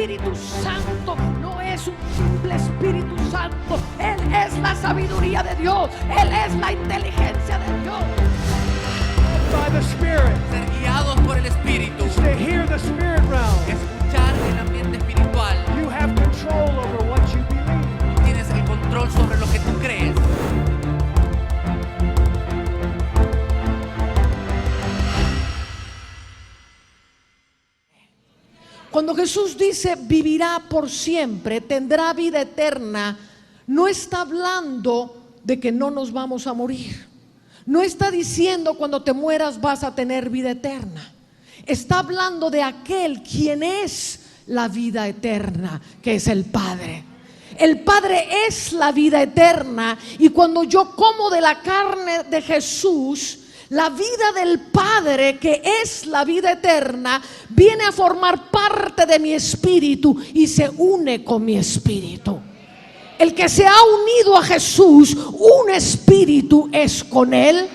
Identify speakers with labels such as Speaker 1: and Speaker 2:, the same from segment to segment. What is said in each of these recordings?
Speaker 1: Espíritu Santo no es un simple Espíritu Santo. Él es la sabiduría de Dios. Él es la inteligencia de Dios.
Speaker 2: By the Spirit,
Speaker 3: Ser guiados por el Espíritu.
Speaker 2: to hear the Spirit realm.
Speaker 3: Escuchar el ambiente espiritual.
Speaker 2: You have control over what you believe.
Speaker 3: Tienes el control sobre lo que tú crees.
Speaker 1: Cuando Jesús dice vivirá por siempre, tendrá vida eterna, no está hablando de que no nos vamos a morir. No está diciendo cuando te mueras vas a tener vida eterna. Está hablando de aquel quien es la vida eterna, que es el Padre. El Padre es la vida eterna, y cuando yo como de la carne de Jesús, la vida del Padre, que es la vida eterna, viene a formar parte de mi espíritu y se une con mi espíritu. El que se ha unido a Jesús, un espíritu es con Él.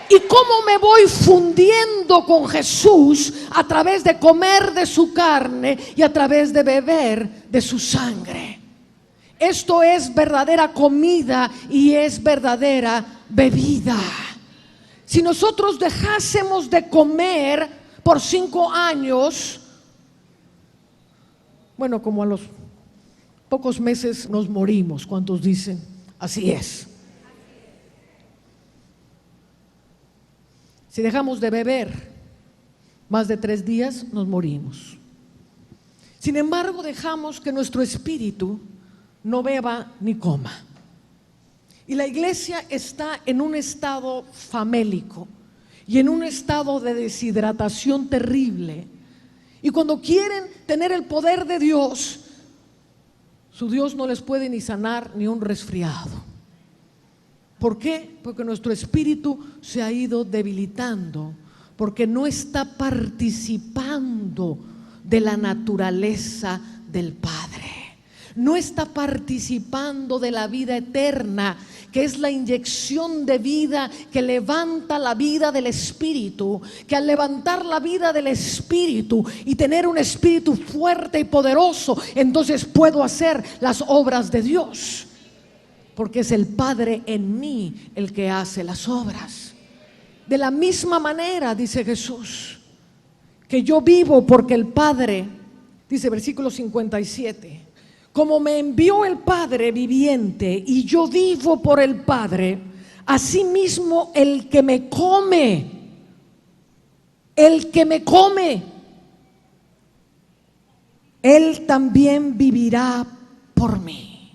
Speaker 1: ¿Y cómo me voy fundiendo con Jesús? A través de comer de su carne y a través de beber de su sangre. Esto es verdadera comida y es verdadera bebida. Si nosotros dejásemos de comer por 5 años, bueno, como a los pocos meses nos morimos. ¿Cuántos dicen? Así es. Si dejamos de beber más de 3 días, nos morimos. Sin embargo, dejamos que nuestro espíritu no beba ni coma. Y la iglesia está en un estado famélico y en un estado de deshidratación terrible. Y cuando quieren tener el poder de Dios, su Dios no les puede ni sanar ni un resfriado. ¿Por qué? Porque nuestro espíritu se ha ido debilitando, porque no está participando de la naturaleza del Padre. No está participando de la vida eterna, que es la inyección de vida que levanta la vida del espíritu, que al levantar la vida del espíritu y tener un espíritu fuerte y poderoso, entonces puedo hacer las obras de Dios, porque es el Padre en mí el que hace las obras. De la misma manera, dice Jesús, que yo vivo porque el Padre, dice versículo 57, como me envió el Padre viviente y yo vivo por el Padre, asimismo el que me come, él también vivirá por mí.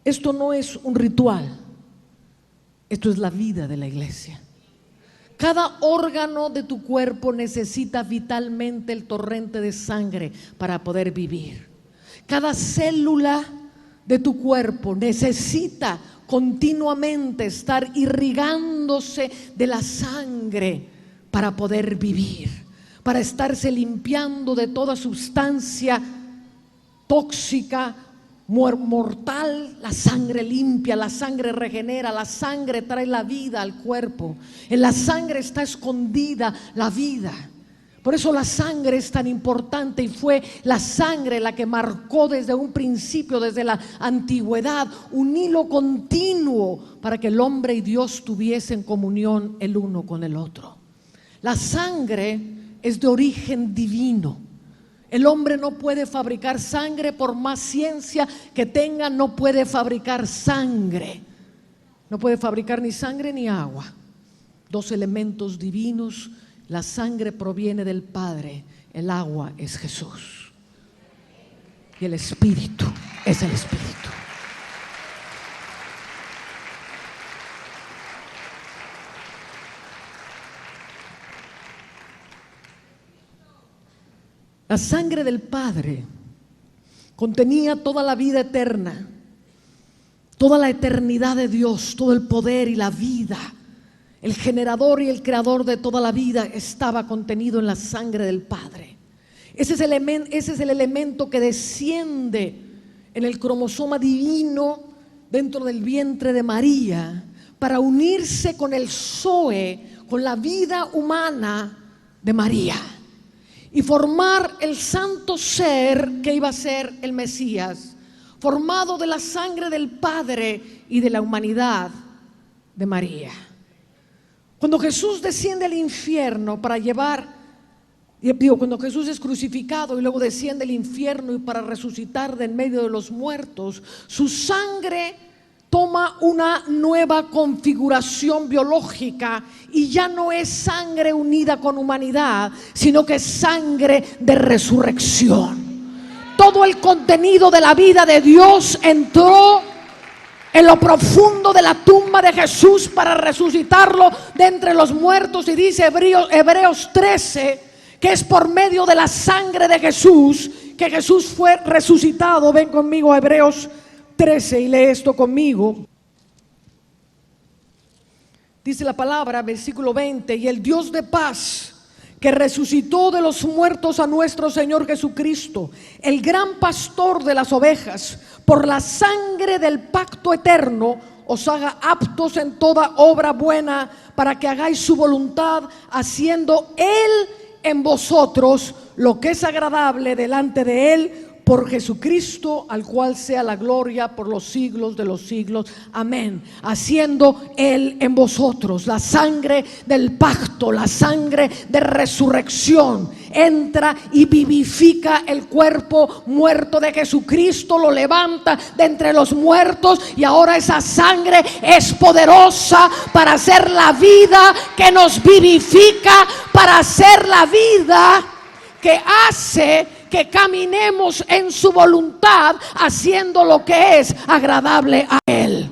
Speaker 1: Esto no es un ritual, esto es la vida de la iglesia. Cada órgano de tu cuerpo necesita vitalmente el torrente de sangre para poder vivir. Cada célula de tu cuerpo necesita continuamente estar irrigándose de la sangre para poder vivir, para estarse limpiando de toda sustancia tóxica, mortal. La sangre limpia, la sangre regenera, la sangre trae la vida al cuerpo. En la sangre está escondida la vida. Por eso la sangre es tan importante, y fue la sangre la que marcó desde un principio, desde la antigüedad, un hilo continuo para que el hombre y Dios tuviesen comunión el uno con el otro. La sangre es de origen divino. El hombre no puede fabricar sangre, por más ciencia que tenga, no puede fabricar sangre. No puede fabricar ni sangre ni agua. 2 elementos divinos. La sangre proviene del Padre, el agua es Jesús y el Espíritu es el Espíritu. La sangre del Padre contenía toda la vida eterna, toda la eternidad de Dios, todo el poder y la vida. El generador y el creador de toda la vida estaba contenido en la sangre del Padre. Ese es el elemento que desciende en el cromosoma divino dentro del vientre de María para unirse con el Zoe, con la vida humana de María y formar el santo ser que iba a ser el Mesías, formado de la sangre del Padre y de la humanidad de María. Cuando Jesús desciende al infierno para cuando Jesús es crucificado y luego desciende al infierno y para resucitar de en medio de los muertos, su sangre toma una nueva configuración biológica y ya no es sangre unida con humanidad, sino que es sangre de resurrección. Todo el contenido de la vida de Dios entró en lo profundo de la tumba de Jesús para resucitarlo de entre los muertos, y dice Hebreos 13 que es por medio de la sangre de Jesús que Jesús fue resucitado. Ven conmigo a Hebreos 13 y lee esto conmigo. Dice la palabra, versículo 20: y el Dios de paz, que resucitó de los muertos a nuestro Señor Jesucristo, el gran pastor de las ovejas, por la sangre del pacto eterno, os haga aptos en toda obra buena, para que hagáis su voluntad, haciendo Él en vosotros lo que es agradable delante de Él, por Jesucristo, al cual sea la gloria por los siglos de los siglos. Amén. Haciendo Él en vosotros. La sangre del pacto, la sangre de resurrección, entra y vivifica el cuerpo muerto de Jesucristo, lo levanta de entre los muertos, y ahora esa sangre es poderosa para hacer la vida que nos vivifica, para hacer la vida que hace que caminemos en su voluntad, haciendo lo que es agradable a Él.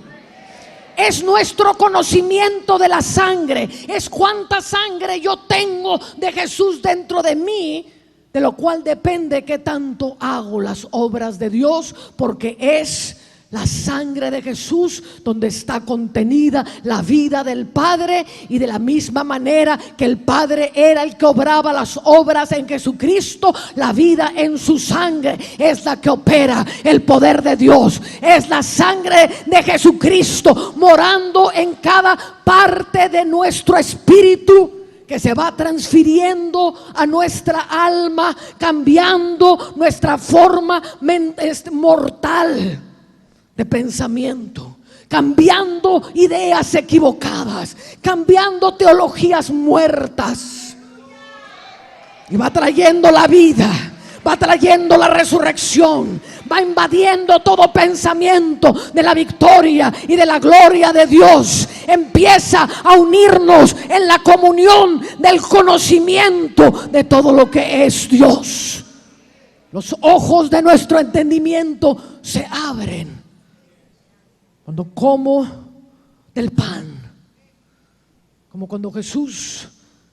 Speaker 1: Es nuestro conocimiento de la sangre, es cuánta sangre yo tengo de Jesús dentro de mí, de lo cual depende qué tanto hago las obras de Dios, porque es la sangre de Jesús donde está contenida la vida del Padre, y de la misma manera que el Padre era el que obraba las obras en Jesucristo, la vida en su sangre es la que opera el poder de Dios. Es la sangre de Jesucristo morando en cada parte de nuestro espíritu, que se va transfiriendo a nuestra alma, cambiando nuestra forma mortal de pensamiento, cambiando ideas equivocadas, cambiando teologías muertas, y va trayendo la vida, va trayendo la resurrección, va invadiendo todo pensamiento de la victoria y de la gloria de Dios. Empieza a unirnos en la comunión del conocimiento de todo lo que es Dios. Los ojos de nuestro entendimiento se abren cuando como del pan, como cuando Jesús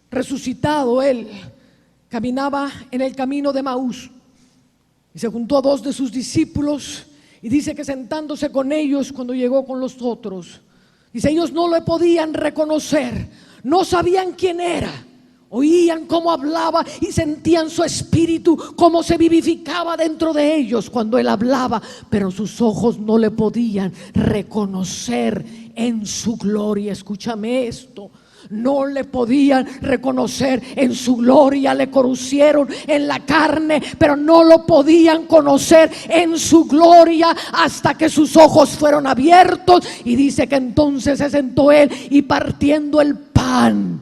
Speaker 1: resucitado, Él caminaba en el camino de Maús y se juntó a 2 de sus discípulos, y dice que sentándose con ellos, cuando llegó con los otros, dice, ellos no le podían reconocer, no sabían quién era. Oían cómo hablaba y sentían su espíritu, cómo se vivificaba dentro de ellos cuando Él hablaba, pero sus ojos no le podían reconocer en su gloria. Escúchame esto. No le podían reconocer en su gloria, le conocieron en la carne, pero no lo podían conocer en su gloria hasta que sus ojos fueron abiertos. Y dice que entonces se sentó Él y partiendo el pan,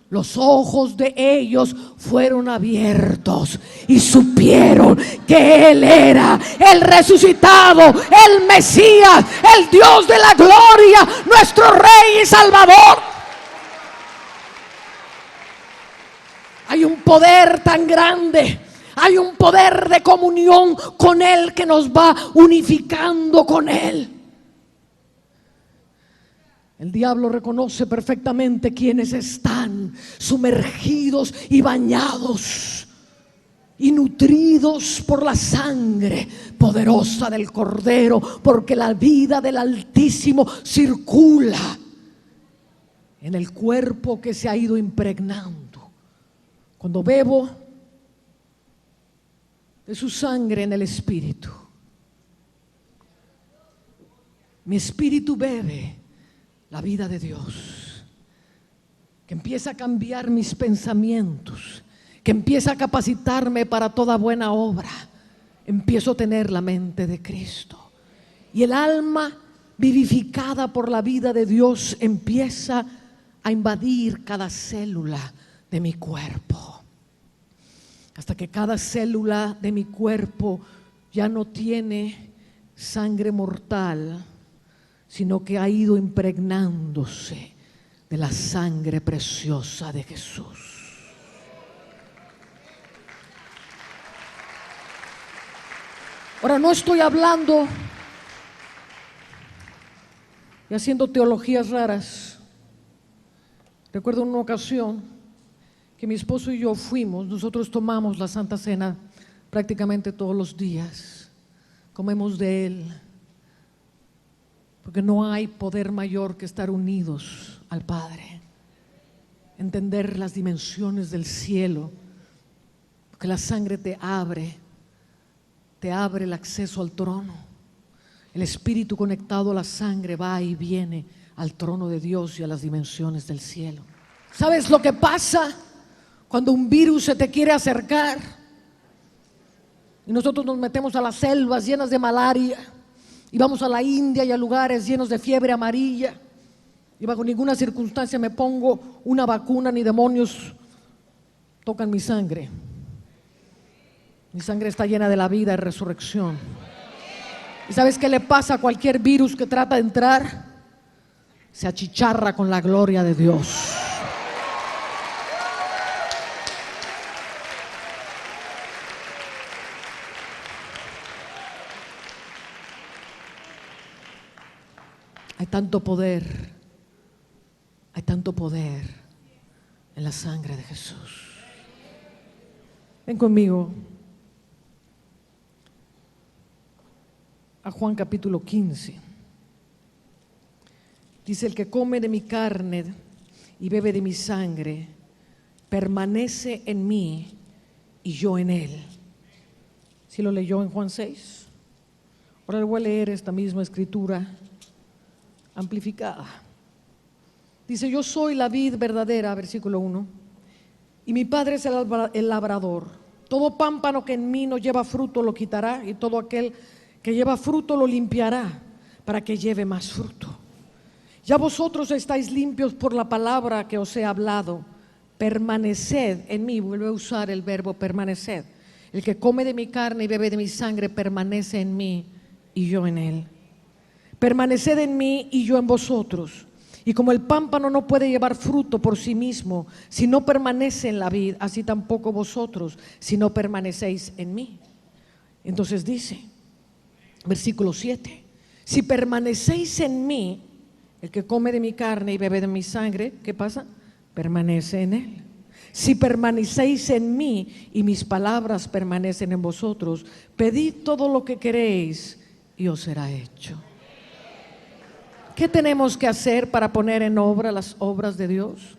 Speaker 1: los ojos de ellos fueron abiertos y supieron que Él era el resucitado, el Mesías, el Dios de la gloria, nuestro Rey y Salvador. Hay un poder tan grande, hay un poder de comunión con Él que nos va unificando con Él. El diablo reconoce perfectamente quienes están sumergidos y bañados y nutridos por la sangre poderosa del Cordero, porque la vida del Altísimo circula en el cuerpo que se ha ido impregnando. Cuando bebo de su sangre en el espíritu, mi espíritu bebe la vida de Dios, que empiece a cambiar mis pensamientos, que empiece a capacitarme para toda buena obra, empiezo a tener la mente de Cristo. Y el alma vivificada por la vida de Dios empieza a invadir cada célula de mi cuerpo, hasta que cada célula de mi cuerpo ya no tiene sangre mortal, sino que ha ido impregnándose de la sangre preciosa de Jesús. Ahora, no estoy hablando y haciendo teologías raras. Recuerdo una ocasión que mi esposo y yo nosotros tomamos la Santa Cena prácticamente todos los días, comemos de él, porque no hay poder mayor que estar unidos al Padre, entender las dimensiones del cielo, porque la sangre te abre el acceso al trono. El espíritu conectado a la sangre va y viene al trono de Dios y a las dimensiones del cielo. ¿Sabes lo que pasa cuando un virus se te quiere acercar? Y nosotros nos metemos a las selvas llenas de malaria, y vamos a la India y a lugares llenos de fiebre amarilla, y bajo ninguna circunstancia me pongo una vacuna, ni demonios tocan mi sangre. Mi sangre está llena de la vida y resurrección. ¿Y sabes qué le pasa a cualquier virus que trata de entrar? Se achicharra con la gloria de Dios. Hay tanto poder en la sangre de Jesús. Ven conmigo a Juan capítulo 15. Dice: el que come de mi carne y bebe de mi sangre permanece en mí y yo en él. ¿Sí lo leyó en Juan 6? Ahora le voy a leer esta misma escritura amplificada. Dice: yo soy la vid verdadera, versículo 1, y mi Padre es el labrador. Todo pámpano que en mí no lleva fruto lo quitará, y todo aquel que lleva fruto lo limpiará, para que lleve más fruto. Ya vosotros estáis limpios por la palabra que os he hablado. Permaneced en mí. Vuelve a usar el verbo permaneced. El que come de mi carne y bebe de mi sangre permanece en mí y yo en él. Permaneced en mí y yo en vosotros. Y como el pámpano no puede llevar fruto por sí mismo si no permanece en la vid, así tampoco vosotros si no permanecéis en mí. Entonces dice, versículo 7, si permanecéis en mí, el que come de mi carne y bebe de mi sangre, ¿qué pasa? Permanece en él. Si permanecéis en mí y mis palabras permanecen en vosotros, pedid todo lo que queréis y os será hecho. ¿Qué tenemos que hacer para poner en obra las obras de Dios?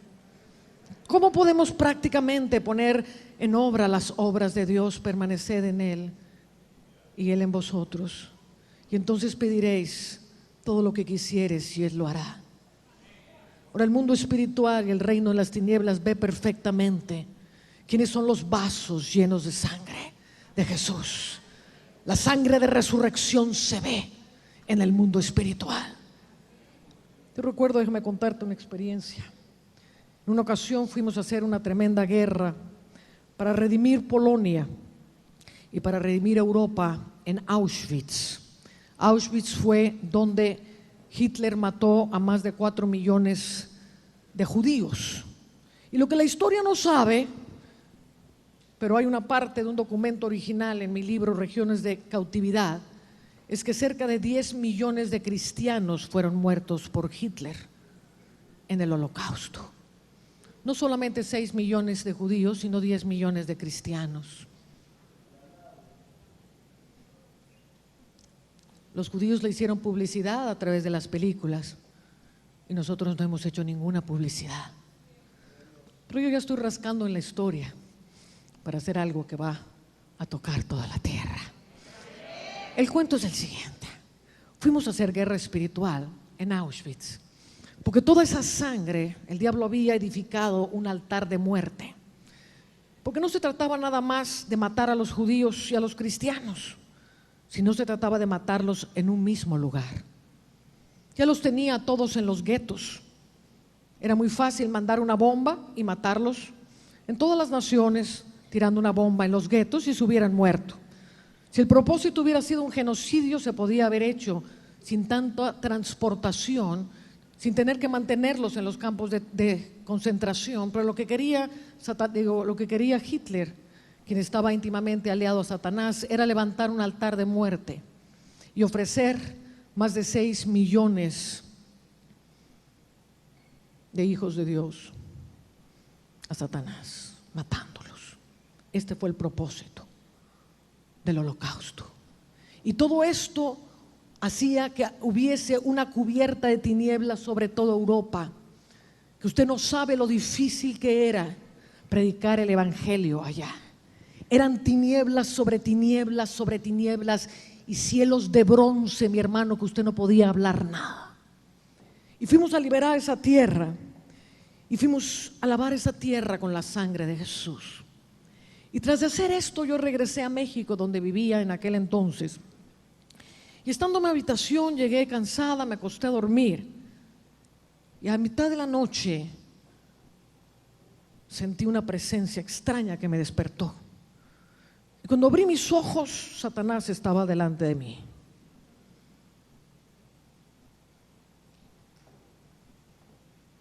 Speaker 1: ¿Cómo podemos prácticamente poner en obra las obras de Dios? Permaneced en él y él en vosotros, y entonces pediréis todo lo que quisieres y él lo hará. Ahora, el mundo espiritual y el reino de las tinieblas ve perfectamente quiénes son los vasos llenos de sangre de Jesús. La sangre de resurrección se ve en el mundo espiritual. Te recuerdo, déjame contarte una experiencia. En una ocasión fuimos a hacer una tremenda guerra para redimir Polonia y para redimir Europa en Auschwitz. Auschwitz fue donde Hitler mató a más de 4 millones de judíos. Y lo que la historia no sabe, pero hay una parte de un documento original en mi libro Regiones de Cautividad, es que cerca de 10 millones de cristianos fueron muertos por Hitler en el Holocausto. No solamente 6 millones de judíos, sino 10 millones de cristianos. Los judíos le hicieron publicidad a través de las películas y nosotros no hemos hecho ninguna publicidad. Pero yo ya estoy rascando en la historia para hacer algo que va a tocar toda la tierra. El cuento es el siguiente. Fuimos a hacer guerra espiritual en Auschwitz, Porque toda esa sangre, el diablo había edificado un altar de muerte. Porque no se trataba nada más de matar a los judíos y a los cristianos, sino se trataba de matarlos en un mismo lugar. Ya los tenía a todos en los guetos. Era muy fácil mandar una bomba y matarlos en todas las naciones, tirando una bomba en los guetos y se hubieran muerto. Si el propósito hubiera sido un genocidio, se podía haber hecho sin tanta transportación, sin tener que mantenerlos en los campos de concentración. Pero lo que quería Hitler, quien estaba íntimamente aliado a Satanás, era levantar un altar de muerte y ofrecer más de 6 millones de hijos de Dios a Satanás, matándolos. Este fue el propósito del holocausto. Y todo esto hacía que hubiese una cubierta de tinieblas sobre toda Europa, que usted no sabe lo difícil que era predicar el evangelio allá. Eran tinieblas sobre tinieblas sobre tinieblas y cielos de bronce, mi hermano, que usted no podía hablar nada. Y fuimos a liberar esa tierra y fuimos a lavar esa tierra con la sangre de Jesús. Y tras de hacer esto, yo regresé a México, donde vivía en aquel entonces. Y estando en mi habitación, llegué cansada, me acosté a dormir. Y a mitad de la noche sentí una presencia extraña que me despertó. Y cuando abrí mis ojos, Satanás estaba delante de mí.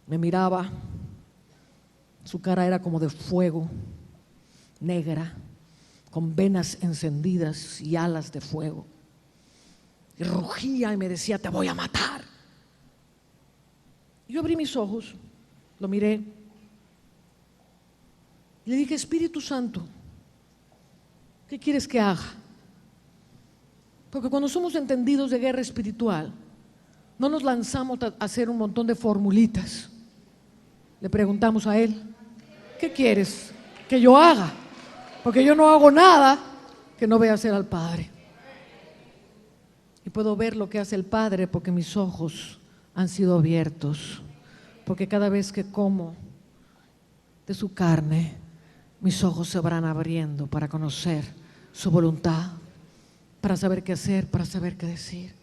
Speaker 1: Me miraba, su cara era como de fuego, negra, con venas encendidas y alas de fuego. Y rugía y me decía: te voy a matar. Yo abrí mis ojos, lo miré y le dije: Espíritu Santo, ¿qué quieres que haga? Porque cuando somos entendidos de guerra espiritual, no nos lanzamos a hacer un montón de formulitas. Le preguntamos a Él: ¿qué quieres que yo haga? Porque yo no hago nada que no vea hacer al Padre. Y puedo ver lo que hace el Padre porque mis ojos han sido abiertos. Porque cada vez que como de su carne, mis ojos se van abriendo para conocer su voluntad, para saber qué hacer, para saber qué decir.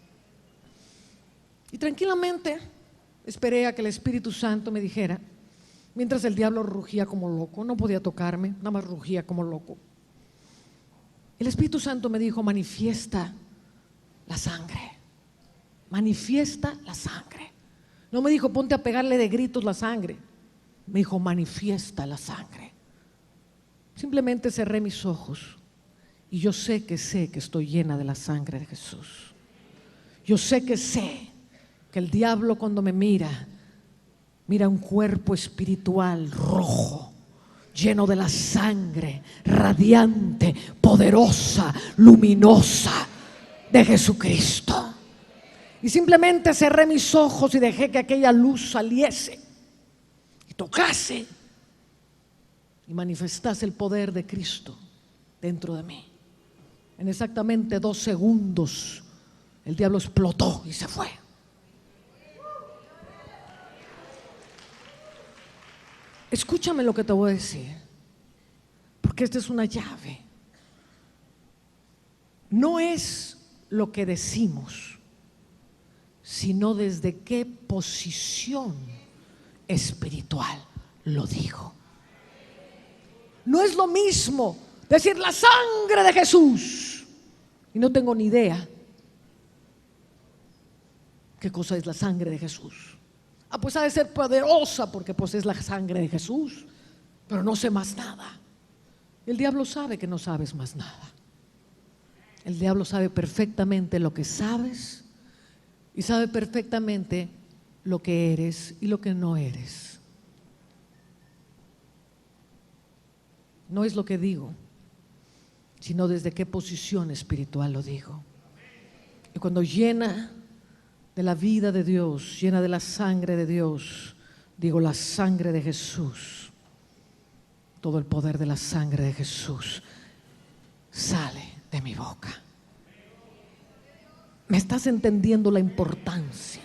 Speaker 1: Y tranquilamente esperé a que el Espíritu Santo me dijera, mientras el diablo rugía como loco, no podía tocarme, nada más rugía como loco. El Espíritu Santo me dijo: manifiesta la sangre, manifiesta la sangre. No me dijo: ponte a pegarle de gritos la sangre. Me dijo: manifiesta la sangre. Simplemente cerré mis ojos y yo sé que estoy llena de la sangre de Jesús. Yo sé que el diablo, cuando me mira un cuerpo espiritual rojo, lleno de la sangre, radiante, poderosa, luminosa de Jesucristo. Y simplemente cerré mis ojos y dejé que aquella luz saliese y tocase y manifestase el poder de Cristo dentro de mí. En exactamente 2 segundos el diablo explotó y se fue. Escúchame lo que te voy a decir, porque esta es una llave. No es lo que decimos, sino desde qué posición espiritual lo digo. No es lo mismo decir la sangre de Jesús y no tengo ni idea qué cosa es la sangre de Jesús. Pues ha de ser poderosa porque pues es la sangre de Jesús, pero no sé más nada. El diablo sabe que no sabes más nada. El diablo sabe perfectamente lo que sabes y sabe perfectamente lo que eres y lo que no eres. No es lo que digo, sino desde qué posición espiritual lo digo. Y cuando llena de la vida de Dios, llena de la sangre de Dios, digo la sangre de Jesús, todo el poder de la sangre de Jesús sale de mi boca. ¿Me estás entendiendo la importancia?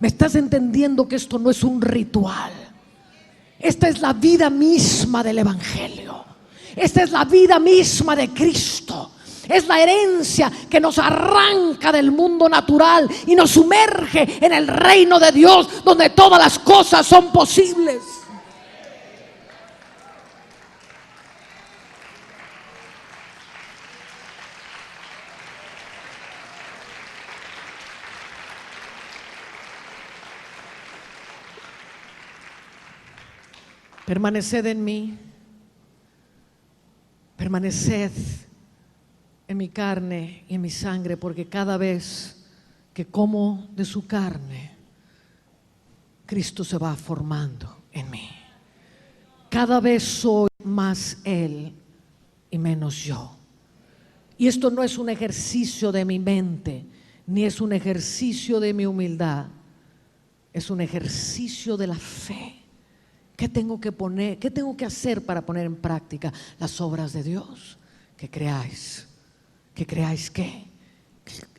Speaker 1: ¿Me estás entendiendo que esto no es un ritual? Esta es la vida misma del Evangelio. Esta es la vida misma de Cristo. Es la herencia que nos arranca del mundo natural y nos sumerge en el reino de Dios, donde todas las cosas son posibles. Permaneced en mí, permaneced en mi carne y en mi sangre, porque cada vez que como de su carne, Cristo se va formando en mí. Cada vez soy más Él y menos yo. Y esto no es un ejercicio de mi mente, ni es un ejercicio de mi humildad, es un ejercicio de la fe. ¿Qué tengo que poner? ¿Qué tengo que hacer para poner en práctica las obras de Dios? Que creáis que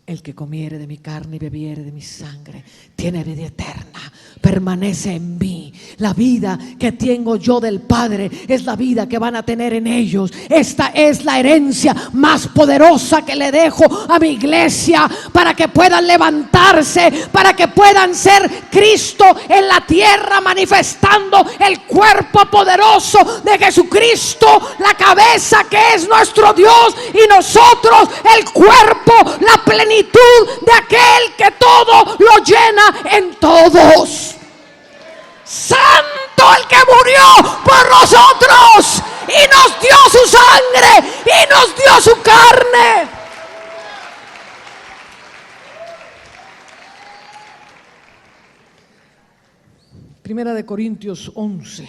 Speaker 1: el que comiere de mi carne y bebiere de mi sangre tiene vida eterna, permanece en mí. La vida que tengo yo del Padre es la vida que van a tener en ellos. Esta es la herencia más poderosa que le dejo a mi iglesia, para que puedan levantarse, para que puedan ser Cristo en la tierra, manifestando el cuerpo poderoso de Jesucristo, la cabeza que es nuestro Dios, y nosotros el cuerpo, la plenitud de aquel que todo lo llena en todos. Santo el que murió por nosotros y nos dio su sangre y nos dio su carne. Primera de Corintios 11.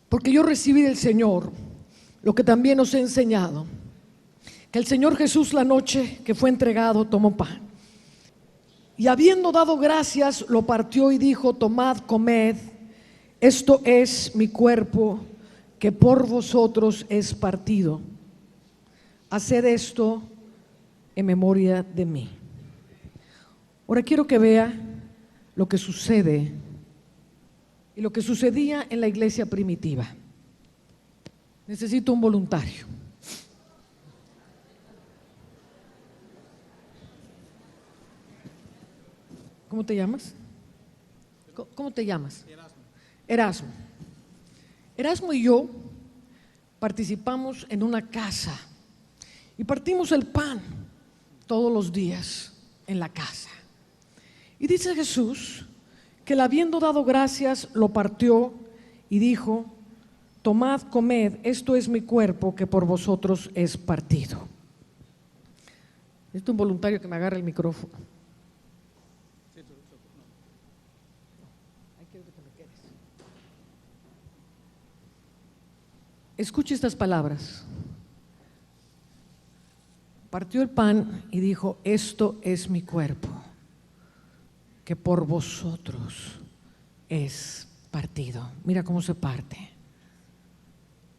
Speaker 1: Porque yo recibí del Señor lo que también os he enseñado, que el Señor Jesús, la noche que fue entregado, tomó pan, y habiendo dado gracias, lo partió y dijo: tomad, comed, esto es mi cuerpo que por vosotros es partido. Haced esto en memoria de mí. Ahora quiero que vea lo que sucede y lo que sucedía en la iglesia primitiva. Necesito un voluntario. ¿Cómo te llamas? ¿Cómo te llamas? Erasmo. Erasmo y yo participamos en una casa y partimos el pan todos los días en la casa. Y dice Jesús que, habiendo dado gracias, lo partió y dijo: tomad, comed, esto es mi cuerpo que por vosotros es partido. Necesito un voluntario que me agarre el micrófono. Escuche estas palabras. Partió el pan y dijo: esto es mi cuerpo que por vosotros es partido. Mira cómo se parte.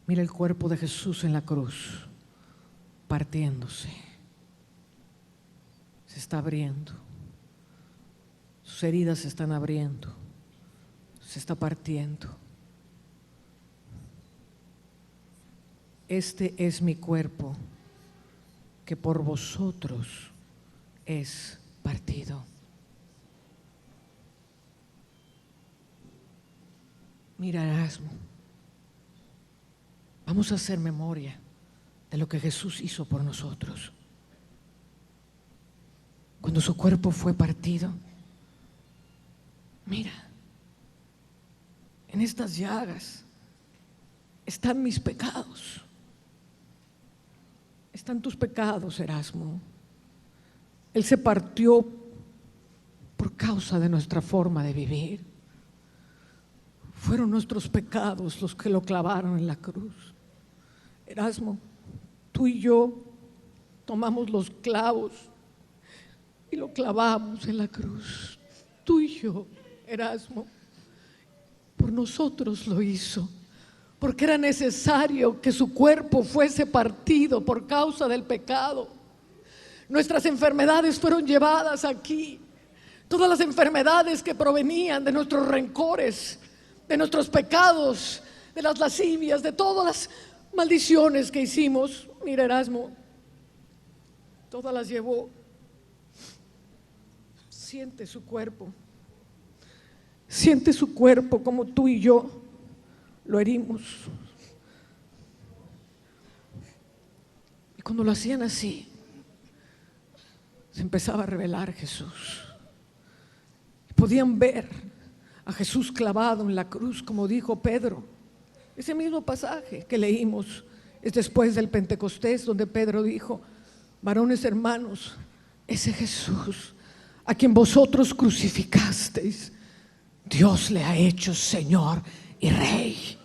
Speaker 1: Mira el cuerpo de Jesús en la cruz, partiéndose. Se está abriendo. Sus heridas se están abriendo. Se está partiendo. Este es mi cuerpo que por vosotros es partido. Mira, Erasmo, vamos a hacer memoria de lo que Jesús hizo por nosotros. Cuando su cuerpo fue partido, mira, en estas llagas están mis pecados. Están tus pecados, Erasmo. Él se partió por causa de nuestra forma de vivir. Fueron nuestros pecados los que lo clavaron en la cruz. Erasmo, tú y yo tomamos los clavos y lo clavamos en la cruz. Tú y yo, Erasmo, por nosotros lo hizo, porque era necesario que su cuerpo fuese partido por causa del pecado. Nuestras enfermedades fueron llevadas aquí. Todas las enfermedades que provenían de nuestros rencores, de nuestros pecados, de las lascivias, de todas las maldiciones que hicimos. Mira, Erasmo, todas las llevó. Siente su cuerpo. Siente su cuerpo como tú y yo lo herimos. Y cuando lo hacían así, se empezaba a revelar Jesús. Podían ver a Jesús clavado en la cruz, como dijo Pedro. Ese mismo pasaje que leímos es después del Pentecostés, donde Pedro dijo: varones hermanos, ese Jesús a quien vosotros crucificasteis, Dios le ha hecho Señor y Rey.